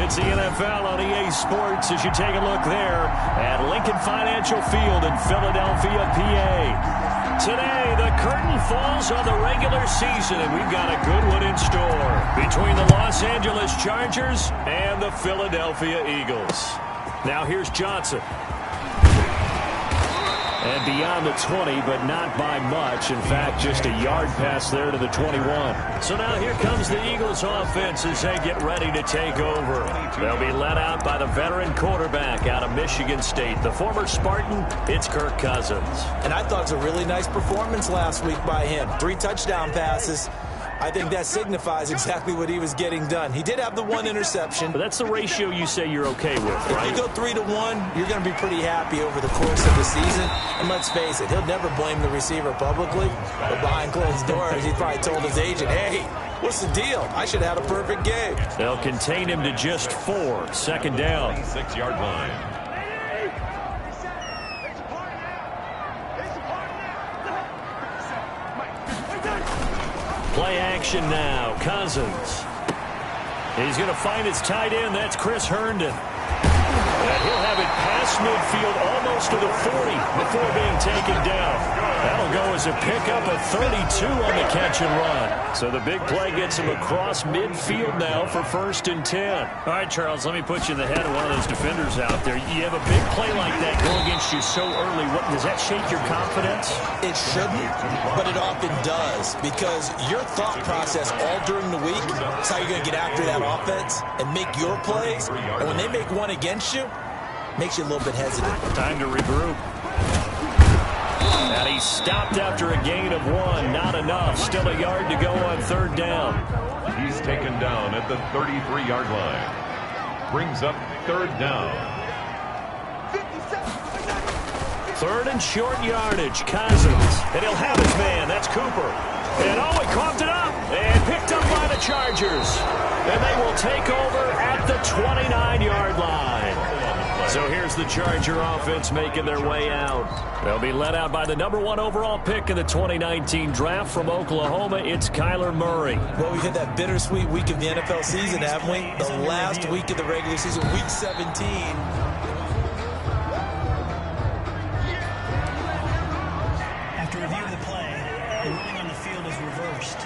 It's the NFL on EA Sports as you take a look there at Lincoln Financial Field in Philadelphia, PA. Today, the curtain falls on the regular season, and we've got a good one in store between the Los Angeles Chargers and the Philadelphia Eagles. Now here's Johnson. And beyond the 20, but not by much. In fact, just a yard pass there to the 21. So now here comes the Eagles offense as they get ready to take over. They'll be led out by the veteran quarterback out of Michigan State. The former Spartan, it's Kirk Cousins. And I thought it was a really nice performance last week by him. 3 touchdown passes. I think that signifies exactly what he was getting done. He did have the 1 interception. But that's the ratio you say you're okay with, right? If you go 3-1, you're going to be pretty happy over the course of the season. And let's face it, he'll never blame the receiver publicly. But behind closed doors, he probably told his agent, hey, what's the deal? I should have had a perfect game. They'll contain him to just 4. Second down. 6-yard line. Play action now. Cousins. He's going to find his tight end. That's Chris Herndon. And he'll have it past midfield almost to the 40 before being taken down. That'll go as a pickup of 32 on the catch and run. So the big play gets him across midfield now for 1st and 10. All right, Charles, let me put you in the head of one of those defenders out there. You have a big play like that go against you so early. Does that shake your confidence? It shouldn't, but it often does, because your thought process all during the week is how you're going to get after that offense and make your plays. And when they make one against you, makes you a little bit hesitant. Time to regroup. And he stopped after a gain of 1. Not enough. Still a yard to go on 3rd down. He's taken down at the 33-yard line. Brings up 3rd down. 3rd and short yardage. Cousins. And he'll have his man. That's Cooper. And he coughed it up. And picked up by the Chargers. And they will take over at the 29-yard line. So here's the Charger offense making their way out. They'll be led out by the number 1 overall pick in the 2019 draft from Oklahoma. It's Kyler Murray. Well, we've hit that bittersweet week of the NFL season, haven't we? The last week of the regular season, week 17. After review of the play, the ruling on the field is reversed.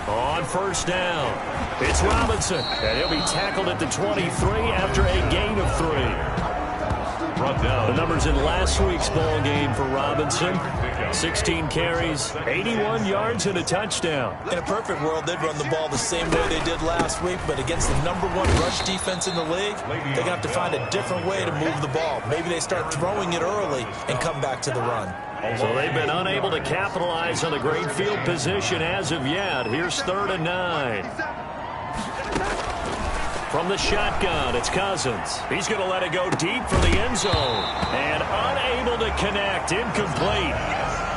On 1st down, it's Robinson, and he'll be tackled at the 23 after a gain of 3. Brought down. The numbers in last week's ball game for Robinson: 16 carries, 81 yards, and a touchdown. In a perfect world, they'd run the ball the same way they did last week, but against the number 1 rush defense in the league, they're going to have to find a different way to move the ball. Maybe they start throwing it early and come back to the run. So they've been unable to capitalize on the great field position as of yet. Here's 3rd and 9. From the shotgun, it's Cousins. He's going to let it go deep for the end zone. And unable to connect, incomplete.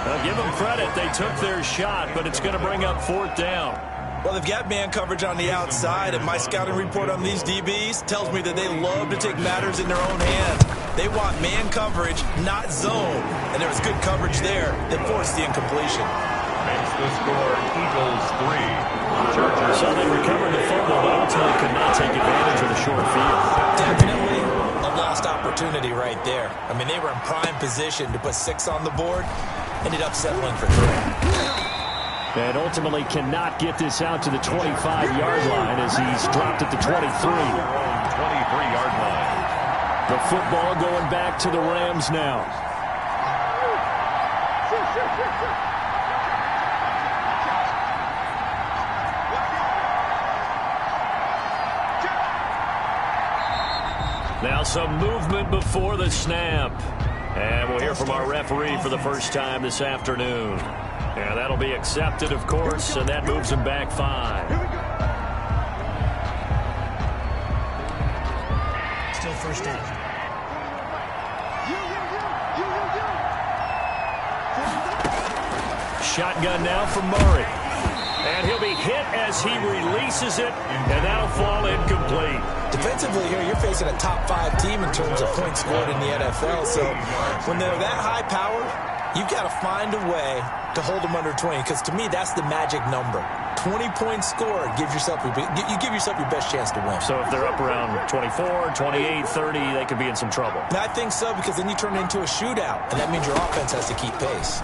Now give them credit, they took their shot, but it's going to bring up 4th down. Well, they've got man coverage on the outside, and my scouting report on these DBs tells me that they love to take matters in their own hands. They want man coverage, not zone. And there was good coverage there that forced the incompletion. Makes the score Eagles 3. Chargers. So they recovered the fumble, but ultimately could not take advantage of the short field. Definitely a lost opportunity right there. I mean, they were in prime position to put 6 on the board. Ended up settling for 3. And ultimately cannot get this out to the 25-yard line as he's dropped at the 23. 23-yard line. The football going back to the Rams now. Now some movement before the snap. And we'll hear from our referee for the first time this afternoon. And that'll be accepted, of course, and that moves him back 5. Still 1st down. Shotgun now from Murray. And he'll be hit as he releases it, and that'll fall incomplete. Defensively here, you're facing a top 5 team in terms of points scored in the NFL. So when they're that high powered, you've got to find a way to hold them under 20, because to me, that's the magic number. 20-point score, you give yourself your best chance to win. So if they're up around 24, 28, 30, they could be in some trouble. And I think so, because then you turn it into a shootout, and that means your offense has to keep pace.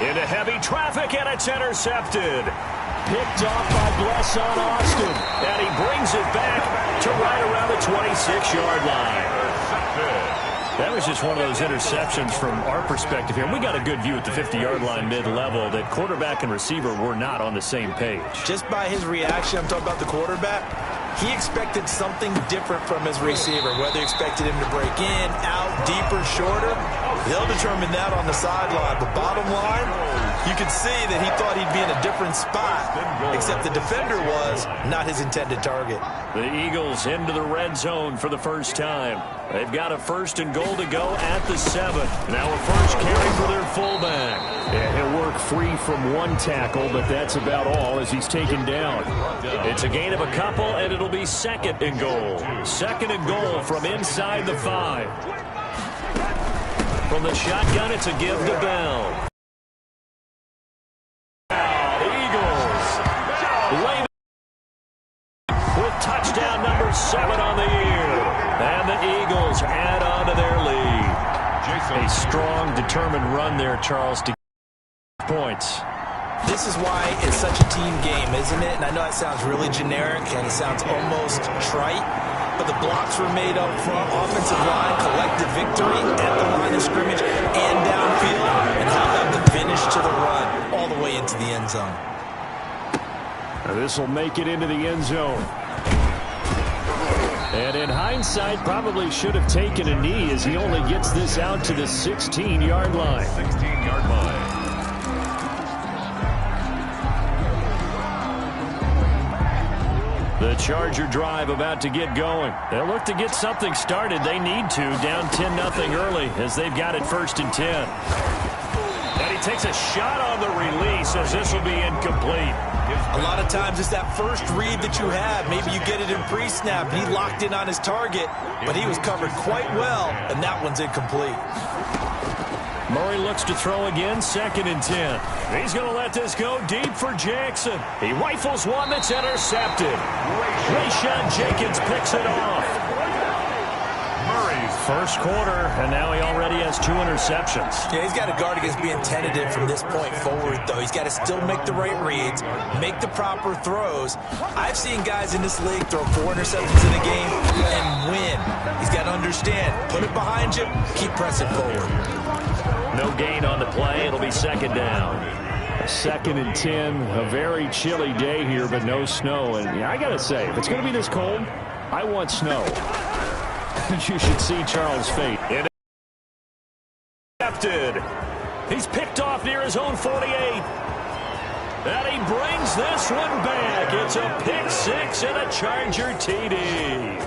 Into heavy traffic, and it's intercepted. Picked off by Blesson Austin. And he brings it back to right around the 26-yard line. That was just one of those interceptions from our perspective here. We got a good view at the 50-yard line mid-level that quarterback and receiver were not on the same page. Just by his reaction, I'm talking about the quarterback, he expected something different from his receiver, whether he expected him to break in, out, deeper, shorter. They'll determine that on the sideline. But bottom line, you could see that he thought he'd be in a different spot, except the defender was not his intended target. The Eagles into the red zone for the first time. They've got a 1st and goal to go at the 7. Now a first carry for their fullback. Yeah, he'll work free from one tackle, but that's about all as he's taken down. It's a gain of a couple, and it'll be 2nd and goal. 2nd and goal from inside the 5. From the shotgun, it's a give to Bell. Eagles with touchdown number 7 on the year. And the Eagles add on to their lead. A strong, determined run there, Charles, to get points. This is why it's such a team game, isn't it? And I know it sounds really generic and it sounds almost trite, but the blocks were made up front, offensive line, collective victory at the line of scrimmage and downfield. And how about the finish to the run all the way into the end zone? This will make it into the end zone. And in hindsight, probably should have taken a knee as he only gets this out to the 16-yard line. 16-yard line. The Charger drive about to get going. They'll look to get something started. They need to, down 10-0 early as they've got it 1st and 10. And he takes a shot on the release as this will be incomplete. A lot of times it's that first read that you have. Maybe you get it in pre-snap. He locked in on his target, but he was covered quite well, and that one's incomplete. Murray looks to throw again, 2nd and 10. He's going to let this go deep for Jackson. He rifles one that's intercepted. Rayshawn Jenkins picks it off. Murray's first quarter, and now he already has 2 interceptions. Yeah, he's got to guard against being tentative from this point forward, though. He's got to still make the right reads, make the proper throws. I've seen guys in this league throw 4 interceptions in a game and win. He's got to understand, put it behind you, keep pressing forward. No gain on the play. It'll be 2nd down. 2nd and 10. A very chilly day here, but no snow. And yeah, I got to say, if it's going to be this cold, I want snow. You should see Charles' fate. Intercepted. He's picked off near his own 48. And he brings this one back. It's a pick 6 and a Charger TD.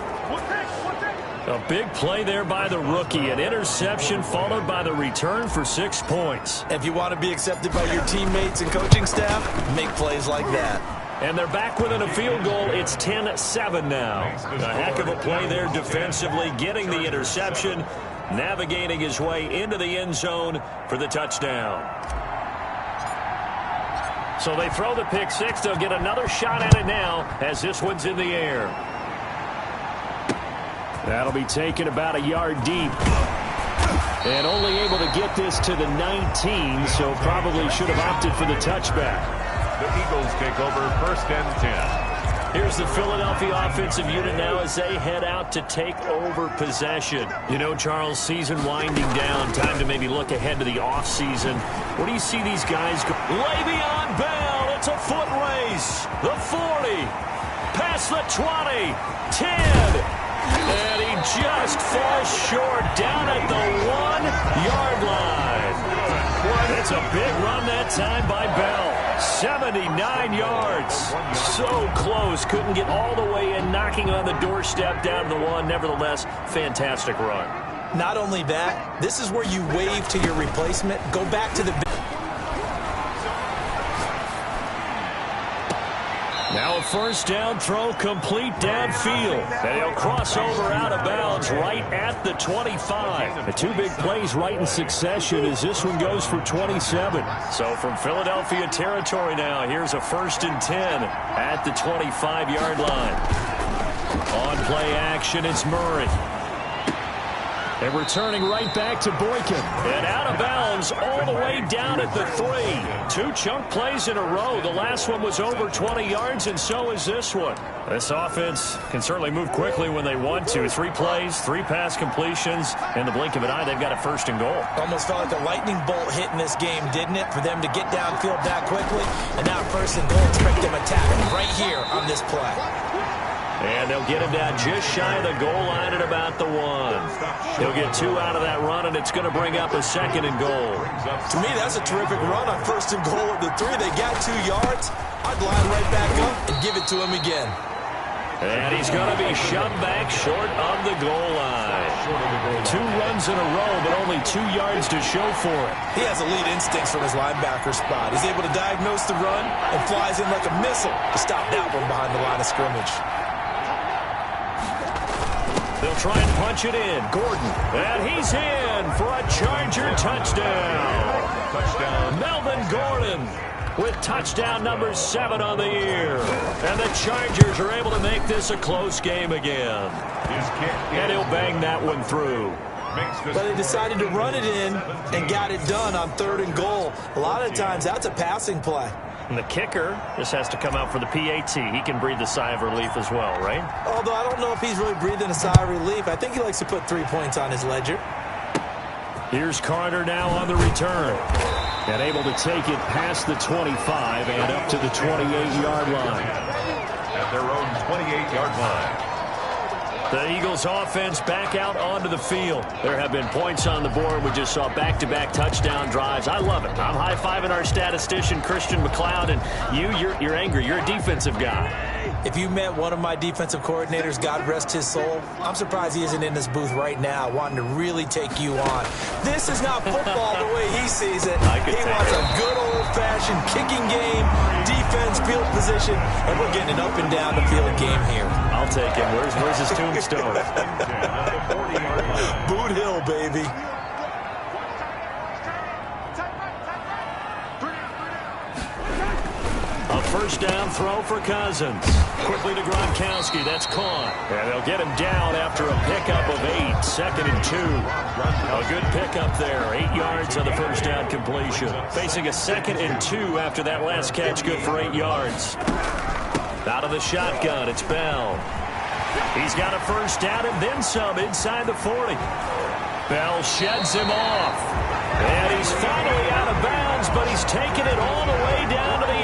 A big play there by the rookie. An interception followed by the return for 6 points. If you want to be accepted by your teammates and coaching staff, make plays like that. And they're back within a field goal. It's 10-7 now. A heck of a play there defensively, getting the interception, navigating his way into the end zone for the touchdown. So they throw the pick 6. They'll get another shot at it now as this one's in the air. That'll be taken about a yard deep. And only able to get this to the 19, so probably should have opted for the touchback. The Eagles take over 1st and 10. Here's the Philadelphia offensive unit now as they head out to take over possession. You know, Charles, season winding down. Time to maybe look ahead to the offseason. What do you see these guys go? Le'Veon Bell, it's a foot race. The 40, past the 20, 10. And he just falls short down at the 1-yard line. It's a big run that time by Bell. 79 yards. So close. Couldn't get all the way in, knocking on the doorstep down to the 1. Nevertheless, fantastic run. Not only that, this is where you wave to your replacement. Go back to the... Now So first down throw complete downfield. And he'll cross over out of bounds right at the 25. The two big plays right in succession as this one goes for 27. So from Philadelphia territory now, here's a 1st and 10 at the 25-yard line. On play action, it's Murray. And returning right back to Boykin. And out of bounds all the way down at the 3. 2 chunk plays in a row. The last one was over 20 yards, and so is this one. This offense can certainly move quickly when they want to. 3 plays, 3 pass completions. In the blink of an eye, they've got a 1st and goal. Almost felt like a lightning bolt hit in this game, didn't it? For them to get downfield that quickly. And now 1st and goal. Expect them attacking right here on this play. And they'll get him down just shy of the goal line at about the 1. He'll get 2 out of that run, and it's going to bring up a 2nd and goal. To me, that's a terrific run on 1st and goal of the 3. They got 2 yards. I'd line right back up and give it to him again. And he's going to be shoved back short of the goal line. 2 runs in a row, but only 2 yards to show for it. He has elite instincts from his linebacker spot. He's able to diagnose the run and flies in like a missile to stop that one behind the line of scrimmage. They'll try and punch it in. Gordon. And he's in for a Charger touchdown. Melvin Gordon with touchdown number 7 on the year. And the Chargers are able to make this a close game again. And he'll bang that one through. But they decided to run it in and got it done on 3rd and goal. A lot of times that's a passing play. And the kicker just has to come out for the PAT. He can breathe a sigh of relief as well, right? Although I don't know if he's really breathing a sigh of relief. I think he likes to put 3 points on his ledger. Here's Carter now on the return. And able to take it past the 25 and up to the 28-yard line. At their own 28-yard line. The Eagles offense back out onto the field. There have been points on the board. We just saw back-to-back touchdown drives. I love it. I'm high-fiving our statistician, Christian McLeod, and you're angry. You're a defensive guy. If you met one of my defensive coordinators, God rest his soul, I'm surprised he isn't in this booth right now wanting to really take you on. This is not football the way he sees it. He wants a good old-fashioned kicking game, defense, field position, and we're getting an up-and-down-the-field game here. I'll take him. Where's his tombstone? Boot Hill, baby. A 1st down throw for Cousins. Quickly to Gronkowski. That's caught. And they'll get him down after a pickup of 8. 2nd and 2. A good pickup there. 8 yards on the 1st down completion. Facing a 2nd and 2 after that last catch. Good for 8 yards. Out of the shotgun, it's Bell. He's got a 1st down and then some inside the 40. Bell sheds him off. And he's finally out of bounds, but he's taking it all the way down to the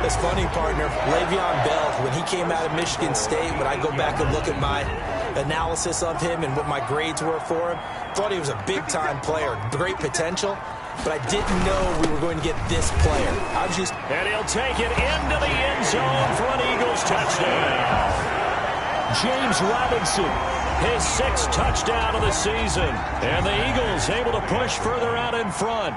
8. It's funny, partner. Le'Veon Bell, when he came out of Michigan State, when I go back and look at my analysis of him and what my grades were for him, thought he was a big-time player, great potential, but I didn't know we were going to get this player. And he'll take it into the end zone for an Eagles touchdown. James Robinson, his 6th touchdown of the season. And the Eagles able to push further out in front.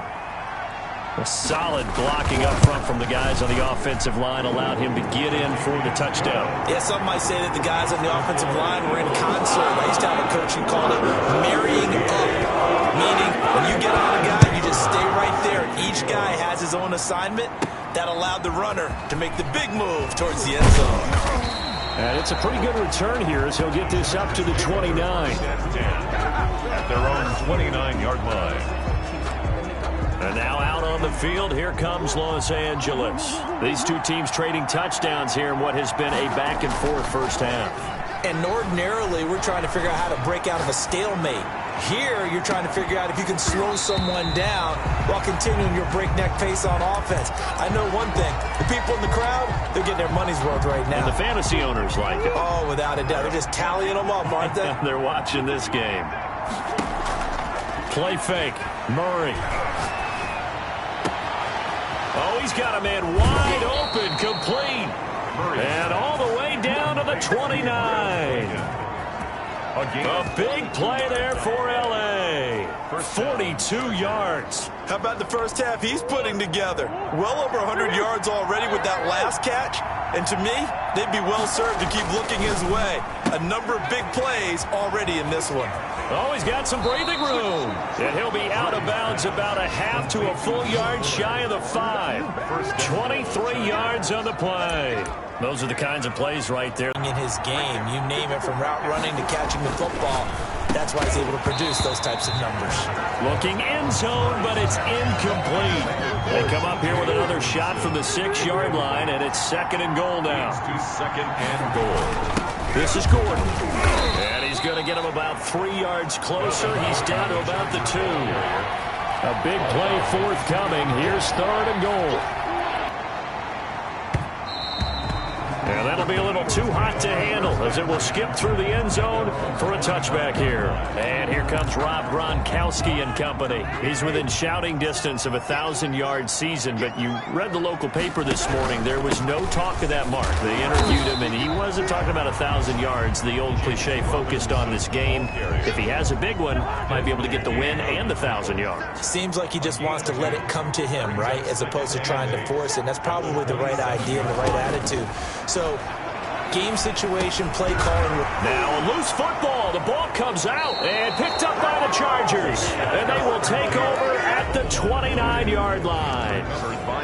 A solid blocking up front from the guys on the offensive line allowed him to get in for the touchdown. Yeah, some might say that the guys on the offensive line were in concert. I used to have a coach who called it marrying up, meaning when you get on a guy, you just stay right there. Each guy has his own assignment. That allowed the runner to make the big move towards the end zone. And it's a pretty good return here as he'll get this up to the 29. At their own 29-yard line. And now out on the field, here comes Los Angeles. These two teams trading touchdowns here in what has been a back-and-forth 1st half. And ordinarily, we're trying to figure out how to break out of a stalemate. Here, you're trying to figure out if you can slow someone down while continuing your breakneck pace on offense. I know one thing. The people in the crowd, they're getting their money's worth right now. And the fantasy owners like it. Oh, without a doubt. They're just tallying them up, aren't they? They're watching this game. Play fake. Murray. Oh, he's got a man wide open, complete. And all the way down to the 29. A big play there for L.A. 42 yards. How about the first half he's putting together? Well over 100 yards already with that last catch. And to me, they'd be well served to keep looking his way. A number of big plays already in this one. Oh, he's got some breathing room. And he'll be out of bounds about a half to a full yard shy of the 5. 23 yards on the play. Those are the kinds of plays right there. In his game, you name it, from route running to catching the football. That's why he's able to produce those types of numbers. Looking end zone, but it's incomplete. They come up here with another shot from the 6-yard line, and it's 2nd and goal now. To 2nd and goal. This is Gordon. And he's going to get him about 3 yards closer. He's down to about the 2. A big play forthcoming. Here's 3rd and goal. And that'll be a little too hot to handle as it will skip through the end zone for a touchback here. And here comes Rob Gronkowski and company. He's within shouting distance of a 1,000-yard season, but you read the local paper this morning. There was no talk of that mark. They interviewed him, and he wasn't talking about 1,000 yards. The old cliche focused on this game. If he has a big one, might be able to get the win and the 1,000 yards. Seems like he just wants to let it come to him, right, as opposed to trying to force it. And that's probably the right idea and the right attitude. So, game situation, play calling. Now a loose football. The ball comes out and picked up by the Chargers. And they will take over at the 29-yard line.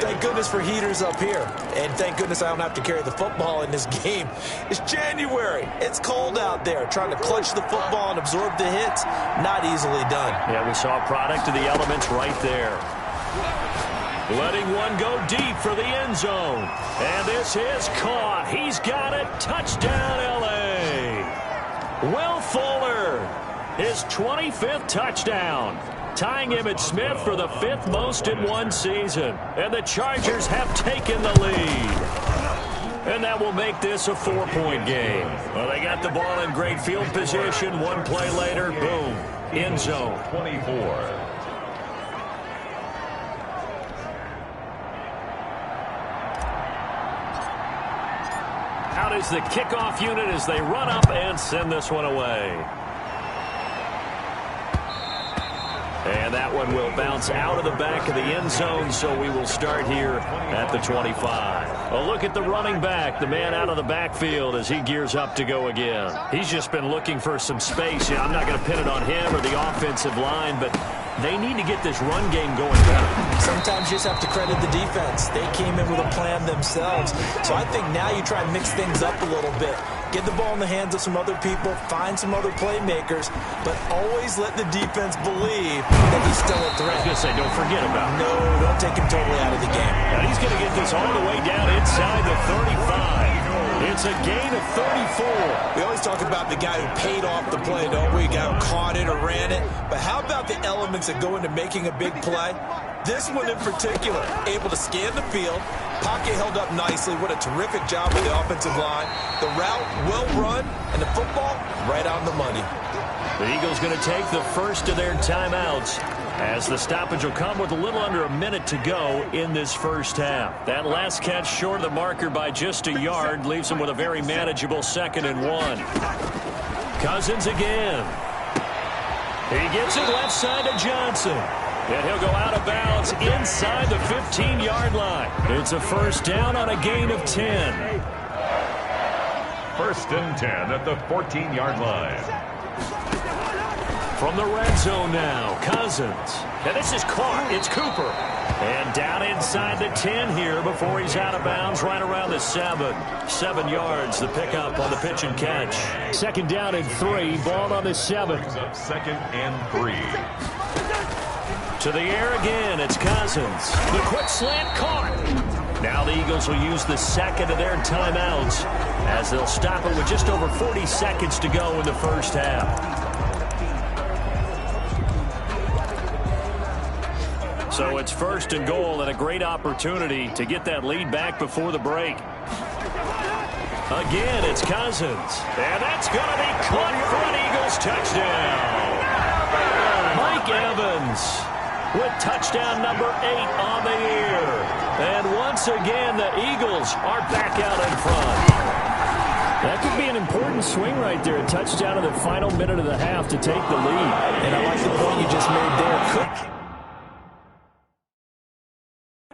Thank goodness for heaters up here. And thank goodness I don't have to carry the football in this game. It's January. It's cold out there. Trying to clutch the football and absorb the hits, not easily done. Yeah, we saw a product of the elements right there. Letting one go deep for the end zone. And this is caught. He's got it. Touchdown, L.A. Will Fuller, his 25th touchdown. Tying Emmitt Smith for the 5th most in one season. And the Chargers have taken the lead. And that will make this a 4-point game. Well, they got the ball in great field position. One play later, boom, end zone. 24. Out is the kickoff unit as they run up and send this one away. And that one will bounce out of the back of the end zone, so we will start here at the 25. A look at the running back, the man out of the backfield as he gears up to go again. He's just been looking for some space. Yeah, I'm not going to pin it on him or the offensive line, but they need to get this run game going better. Sometimes you just have to credit the defense. They came in with a plan themselves. So I think now you try and mix things up a little bit. Get the ball in the hands of some other people, find some other playmakers, but always let the defense believe that he's still a threat. I was going to say, don't forget about him. No, don't take him totally out of the game. And he's going to get this all the way down inside the 35. It's a gain of 34. We always talk about the guy who paid off the play, don't we? Guy who caught it or ran it. But how about the elements that go into making a big play? This one in particular, able to scan the field, pocket held up nicely. What a terrific job with the offensive line. The route, well run, and the football, right on the money. The Eagles going to take the first of their timeouts as the stoppage will come with a little under a minute to go in this first half. That last catch short of the marker by just a yard leaves them with a very manageable 2nd and 1. Cousins again. He gets it left side to Johnson. And he'll go out of bounds inside the 15-yard line. It's a first down on a gain of 10. 1st and 10 at the 14-yard line. From the red zone now, Cousins. And this is caught. It's Cooper. And down inside the 10 here before he's out of bounds right around the 7. 7 yards, the pickup on the pitch and catch. 2nd down and 3, ball on the 7. Brings up 2nd and 3. To the air again, it's Cousins. The quick slant caught. Now the Eagles will use the 2nd of their timeouts as they'll stop it with just over 40 seconds to go in the first half. So it's 1st and goal and a great opportunity to get that lead back before the break. Again, it's Cousins. And that's going to be caught for an Eagles touchdown. Mike Evans with touchdown number 8 on the year. And once again, the Eagles are back out in front. That could be an important swing right there. A touchdown in the final minute of the half to take the lead. And I like the point you just made there.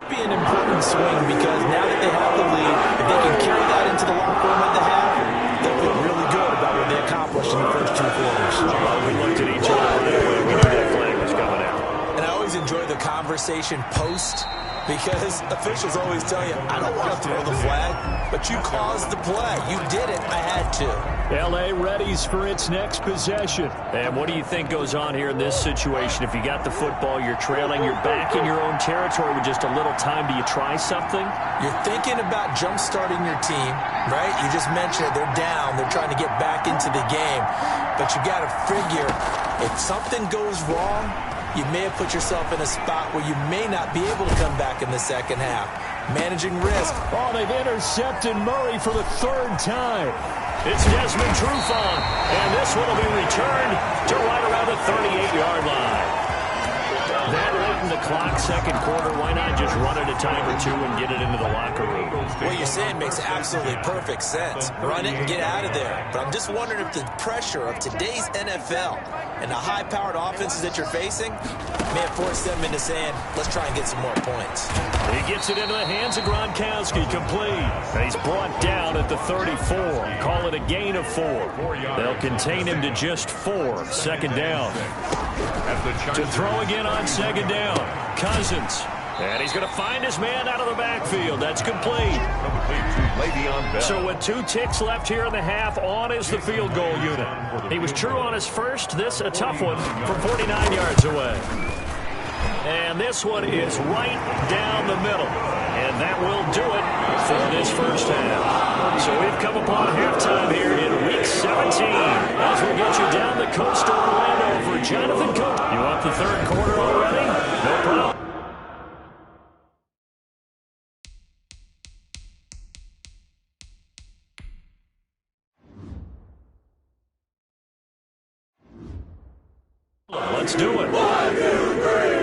Could be an important swing because now that they have the lead, if they can carry that into the locker room at the half, they'll feel really good about what they accomplished in the first 2 quarters. Well, we looked at each other that way. We knew that flag was coming out. And I always enjoy the conversation post because officials always tell you, I don't want to throw the flag, but you caused the play. You did it. I had to. L.A. readies for its next possession. And what do you think goes on here in this situation? If you got the football, you're trailing, you're back in your own territory with just a little time. Do you try something? You're thinking about jump-starting your team, right? You just mentioned it. They're down. They're trying to get back into the game. But you got to figure if something goes wrong, you may have put yourself in a spot where you may not be able to come back in the second half. Managing risk. Oh, they've intercepted Murray for the 3rd time. It's Desmond Trufant, and this one will be returned to right around the 38-yard line. That late in the clock, second quarter, why not just run it a time or two and get it into the locker room? What you're saying makes absolutely perfect sense. Run it and get out of there. But I'm just wondering if the pressure of today's NFL and the high-powered offenses that you're facing may have forced them into saying, let's try and get some more points. He gets it into the hands of Gronkowski, complete. And he's brought down at the 34. Call it a gain of 4. They'll contain him to just 4. Second down. To throw again on second down. Cousins. And he's going to find his man out of the backfield. That's complete. So with 2 ticks left here in the half, on is the field goal unit. He was true on his first. This a tough one from 49 yards away. And this one is right down the middle. And that will do it for this first half. So we've come upon halftime here in Week 17 as we get you down the coast to Orlando for Jonathan Cook. You want the 3rd quarter already? No problem. Let's do it. 1, 2, 3.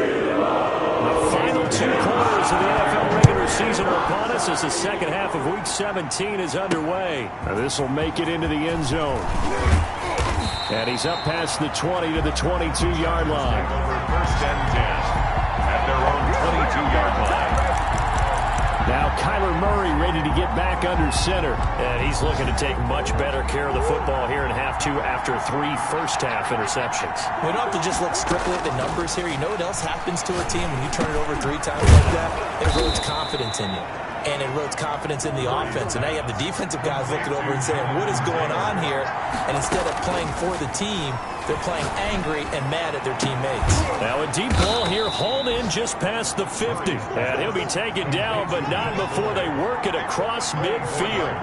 The final 2 quarters of the NFL regular season are upon us as the second half of Week 17 is underway. Now this will make it into the end zone. And he's up past the 20 to the 22-yard line. First and 10 at their own 22-yard line. Now Kyler Murray ready to get back under center. And he's looking to take much better care of the football here in half 2 after 3 first-half interceptions. We don't have to just look strictly at the numbers here. You know what else happens to a team when you turn it over 3 times like that? It erodes confidence in you. And it erodes confidence in the offense. And now you have the defensive guys looking over and saying, what is going on here? And instead of playing for the team, they're playing angry and mad at their teammates. Now a deep ball here, hauled in just past the 50. And he'll be taken down, but not before they work it across midfield.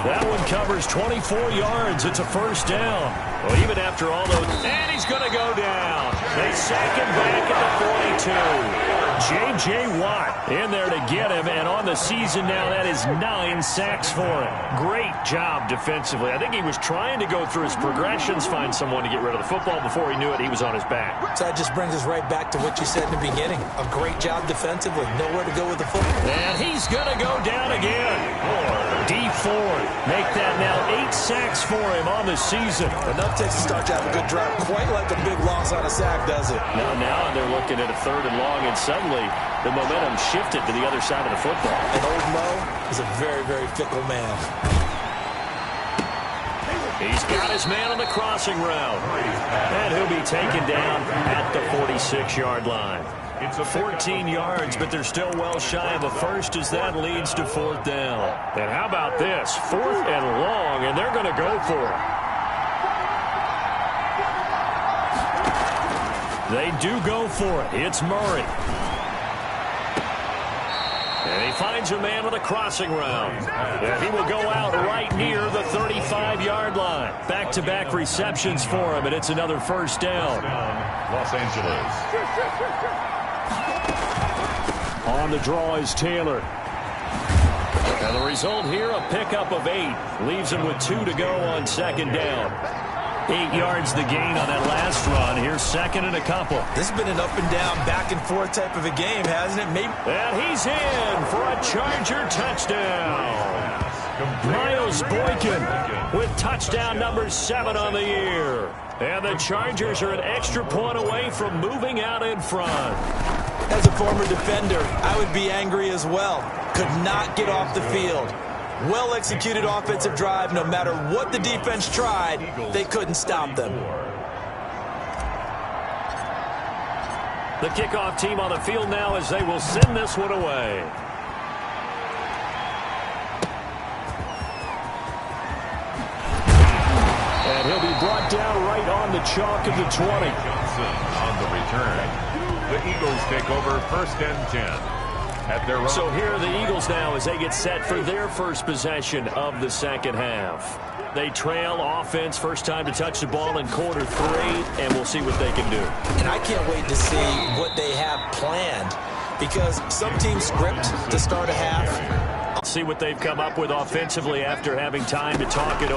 That one covers 24 yards. It's a first down. Well, even after all those... And he's going to go down. They sack him back at the 42. J.J. Watt in there to get him, and on the season now, that is 9 sacks for him. Great job defensively. I think he was trying to go through his progressions, find someone to get rid of the football. Before he knew it, he was on his back. So that just brings us right back to what you said in the beginning. A great job defensively. Nowhere to go with the football. And he's going to go down again. D Ford make that now 8 sacks for him on the season. Enough takes to start to have a good drive. Quite like a big loss on a sack, does it? Now they're looking at a 3rd and long, and suddenly the momentum shifted to the other side of the football. And old Mo is a very, very fickle man. He's got his man on the crossing route. And he'll be taken down at the 46-yard line. It's a 14 yards, but they're still well shy of a first as that leads to 4th down. And how about this? 4th and long, and they're going to go for it. They do go for it. It's Murray. And he finds a man with a crossing route. And he will go out right near the 35-yard line. Back-to-back receptions for him, and it's another first down. Los Angeles. On the draw is Taylor. And the result here, a pickup of 8. Leaves him with 2 to go on second down. 8 yards the gain on that last run. Here's second and a couple. This has been an up and down, back and forth type of a game, hasn't it? Maybe. And he's in for a Charger touchdown. Miles Boykin with touchdown number 7 on the year. And the Chargers are an extra point away from moving out in front. As a former defender, I would be angry as well. Could not get off the field. Well-executed offensive drive. No matter what the defense tried, they couldn't stop them. The kickoff team on the field now as they will send this one away. And he'll be brought down right on the chalk of the 20. Johnson on the return. The Eagles take over 1st and 10. At their So here are the Eagles now as they get set for their first possession of the second half. They trail offense, first time to touch the ball in quarter 3, and we'll see what they can do. And I can't wait to see what they have planned, because some teams script to start a half. See what they've come up with offensively after having time to talk it over.